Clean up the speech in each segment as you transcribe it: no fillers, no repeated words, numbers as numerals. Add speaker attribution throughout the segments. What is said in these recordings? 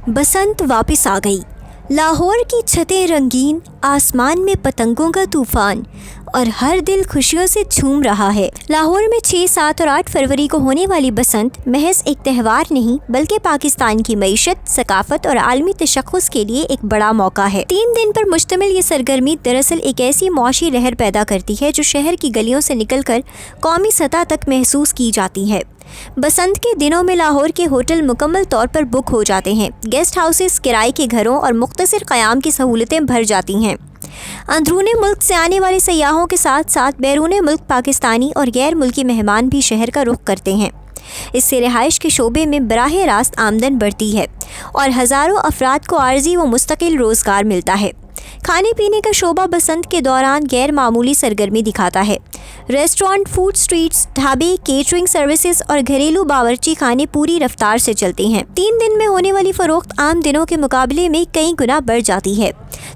Speaker 1: बसंत वापस आ गई। लाहौर की छतें रंगीन, आसमान में पतंगों का तूफान और हर दिल खुशियों से झूम रहा है। लाहौर में 6, 7 और 8 फरवरी को होने वाली बसंत महज एक त्यौहार नहीं बल्कि पाकिस्तान की मईशत, सकाफत और आलमी तशख्खुस के लिए एक बड़ा मौका है। 3 दिन पर मुश्तमिल ये सरगर्मी दरअसल एक ऐसी मौशी लहर पैदा करती है जो शहर की गलियों से निकलकर कौमी सतह तक महसूस की जाती है। बसंत के दिनों में लाहौर के होटल मुकम्मल तौर पर बुक हो जाते हैं। गेस्ट हाउसेस, किराए के घरों और मुख्तसर क़याम की सहूलतें भर जाती हैं। अंदरूनी मुल्क से आने वाले सयाहों के साथ साथ बैरून मुल्क पाकिस्तानी और गैर मुल्की मेहमान भी शहर का रुख करते हैं। इससे रिहाइश के शोबे में बराह रास्त आमदन बढ़ती है और हज़ारों अफराद को आर्जी व मुस्तकिल रोज़गार मिलता है। खाने पीने का शोबा बसंत के दौरान गैर मामूली सरगर्मी दिखाता है। रेस्टोरेंट, फूड स्ट्रीट्स, ढाबे, केटरिंग सर्विसेज और घरेलू बावर्ची खाने पूरी रफ्तार से चलते हैं। 3 दिन में होने वाली फ़रोख्त आम दिनों के मुकाबले में कई गुना बढ़ जाती है,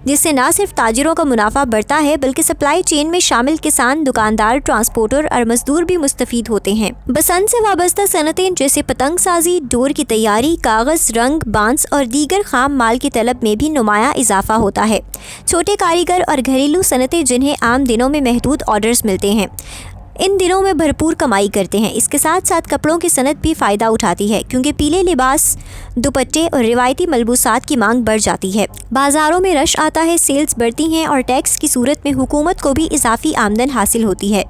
Speaker 1: जिससे न सिर्फ ताजिरों का मुनाफा बढ़ता है बल्कि सप्लाई चेन में शामिल किसान, दुकानदार, ट्रांसपोर्टर और मजदूर भी मुस्तफीद होते हैं। बसंत से वाबस्ता सनतें जैसे पतंग साजी, डोर की तैयारी, कागज़, रंग, बांस और दीगर खाम माल की तलब में भी नुमाया इजाफा होता है। छोटे कारीगर और घरेलू सनतें जिन्हें आम दिनों में महदूद ऑर्डर्स मिलते हैं, इन दिनों में भरपूर कमाई करते हैं। इसके साथ साथ कपड़ों की सनत भी फ़ायदा उठाती है क्योंकि पीले लिबास, दुपट्टे और रिवायती मलबूसात की मांग बढ़ जाती है। बाज़ारों में रश आता है, सेल्स बढ़ती हैं और टैक्स की सूरत में हुकूमत को भी इजाफी आमदन हासिल होती है।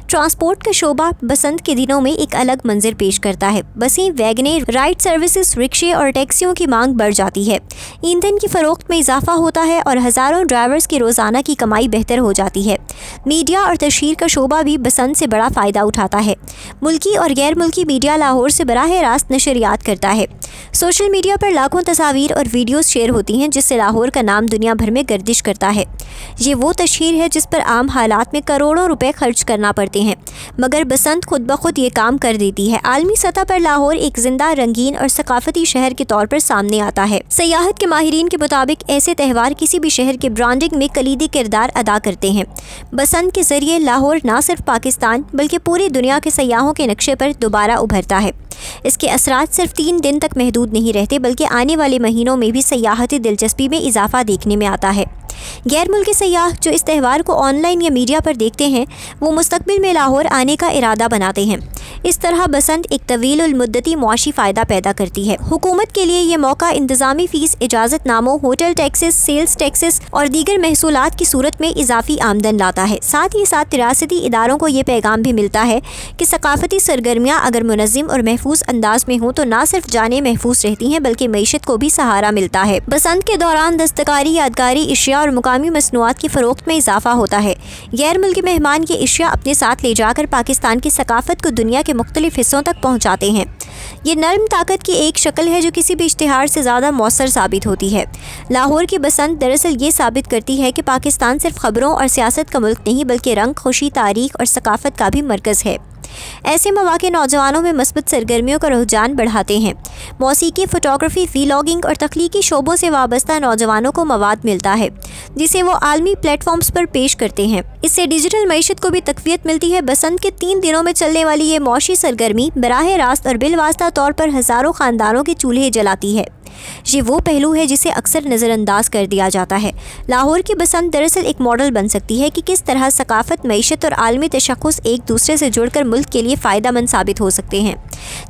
Speaker 1: ट्रांसपोर्ट का शोबा बसंत के दिनों में एक अलग मंजर पेश करता है। बसें, वैगनें, राइड सर्विसेज, रिक्शे और टैक्सियों की मांग बढ़ जाती है। ईंधन की फ़रोख्त में इजाफा होता है और हज़ारों ड्राइवर्स की रोज़ाना की कमाई बेहतर हो जाती है। मीडिया और तशहीर का शोबा भी बसंत से बड़ा फ़ायदा उठाता है। मुल्की और गैर मुल्की मीडिया लाहौर से बराह रास्त नशरियात करता है। सोशल मीडिया पर लाखों तस्वीर और वीडियोस शेयर होती हैं जिससे लाहौर का नाम दुनिया भर में गर्दिश करता है। ये वो तशहीर है जिस पर आम हालात में करोड़ों रुपए खर्च करना पड़ते हैं, मगर बसंत खुद ब खुद ये काम कर देती है। आलमी सतह पर लाहौर एक जिंदा, रंगीन और सकाफती शहर के तौर पर सामने आता है। सयाहत के माहिरीन के मुताबिक ऐसे त्यौहार किसी भी शहर के ब्रांडिंग में कलीदी किरदार अदा करते हैं। बसंत के जरिए लाहौर न सिर्फ पाकिस्तान बल्कि पूरी दुनिया के सयाहों के नक्शे पर दोबारा उभरता है। इसके असरात सिर्फ 3 दिन तक महदूद नहीं रहते बल्कि आने वाले महीनों में भी सयाहती दिलचस्पी में इजाफा देखने में आता है। गैर मुल्की सयाह जो इस त्यौहार को ऑनलाइन या मीडिया पर देखते हैं वो मुस्तकबिल में लाहौर आने का इरादा बनाते हैं। इस तरह बसंत एक तवील उल मुद्दती मुआशी फ़ायदा पैदा करती है। हुकूमत के लिए ये मौका इंतज़ामी फ़ीस, इजाज़त नामों, होटल टैक्सेस, सेल्स टैक्सेस और दीगर महसूलात की सूरत में इजाफी आमदन लाता है। साथ ही साथ रियासती इदारों को ये पैगाम भी मिलता है कि सकाफती सरगर्मियाँ अगर मुनज़्ज़म और महफूज अंदाज में हों तो न सिर्फ जानें महफूज रहती हैं बल्कि मईशत को भी सहारा मिलता है। बसंत के दौरान दस्तकारी, यादगारी अशिया और मुकामी मसनूआत की फ़रोख्त में इजाफा होता है। गैर मुल्की मेहमान ये अशिया अपने साथ ले जाकर पाकिस्तान की सकाफत को दुनिया के मुख्तलिफ हिस्सों तक पहुँचाते हैं। ये नर्म ताकत की एक शक्ल है जो किसी भी इश्तिहार से ज़्यादा मौसर साबित होती है। लाहौर की बसंत दरअसल ये साबित करती है कि पाकिस्तान सिर्फ ख़बरों और सियासत का मुल्क नहीं बल्कि रंग, खुशी, तारीख़ और सकाफत का भी मरकज़ है। ऐसे मौके नौजवानों में मस्बत सरगर्मियों का रुझान बढ़ाते हैं। मौसीकी, फ़ोटोग्राफी, वीलॉगिंग और तख्लीकी शोबों से वाबस्ता नौजवानों को मवाद मिलता है जिसे वो आलमी प्लेटफॉर्म्स पर पेश करते हैं। इससे डिजिटल मईशत को भी तक़वियत मिलती है। बसंत के 3 दिनों में चलने वाली ये मौशी सरगर्मी बराह रास्त और बिलवास्ता तौर पर हज़ारों ख़ानदानों के चूल्हे जलाती है। ये वो पहलू है जिसे अक्सर नज़रअंदाज कर दिया जाता है। लाहौर की बसंत दरअसल एक मॉडल बन सकती है कि किस तरह सकाफत, मईशत और आलमी तशख्खुस एक दूसरे से जुड़कर मुल्क के लिए फ़ायदेमंद साबित हो सकते हैं।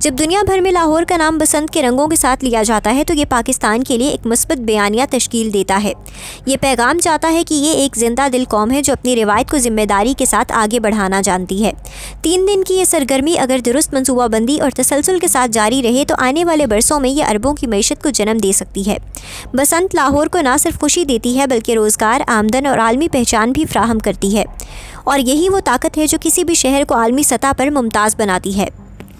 Speaker 1: जब दुनिया भर में लाहौर का नाम बसंत के रंगों के साथ लिया जाता है तो ये पाकिस्तान के लिए एक मुस्बत बयानिया तश्कील देता है। ये पैगाम चाहता है कि ये एक जिंदा दिल कौम है जो अपनी रिवायत को जिम्मेदारी के साथ आगे बढ़ाना जानती है। 3 दिन की ये सरगर्मी अगर दुरुस्त मनसूबाबंदी और तसलसल के साथ जारी रहे तो आने वाले बरसों में ये अरबों की मईशत को जन्म दे सकती है। बसंत लाहौर को न सिर्फ खुशी देती है बल्कि रोज़गार, आमदन और आलमी पहचान भी फ्राहम करती है और यही वो ताकत है जो किसी भी शहर को आलमी सतह पर मुमताज़ बनाती है।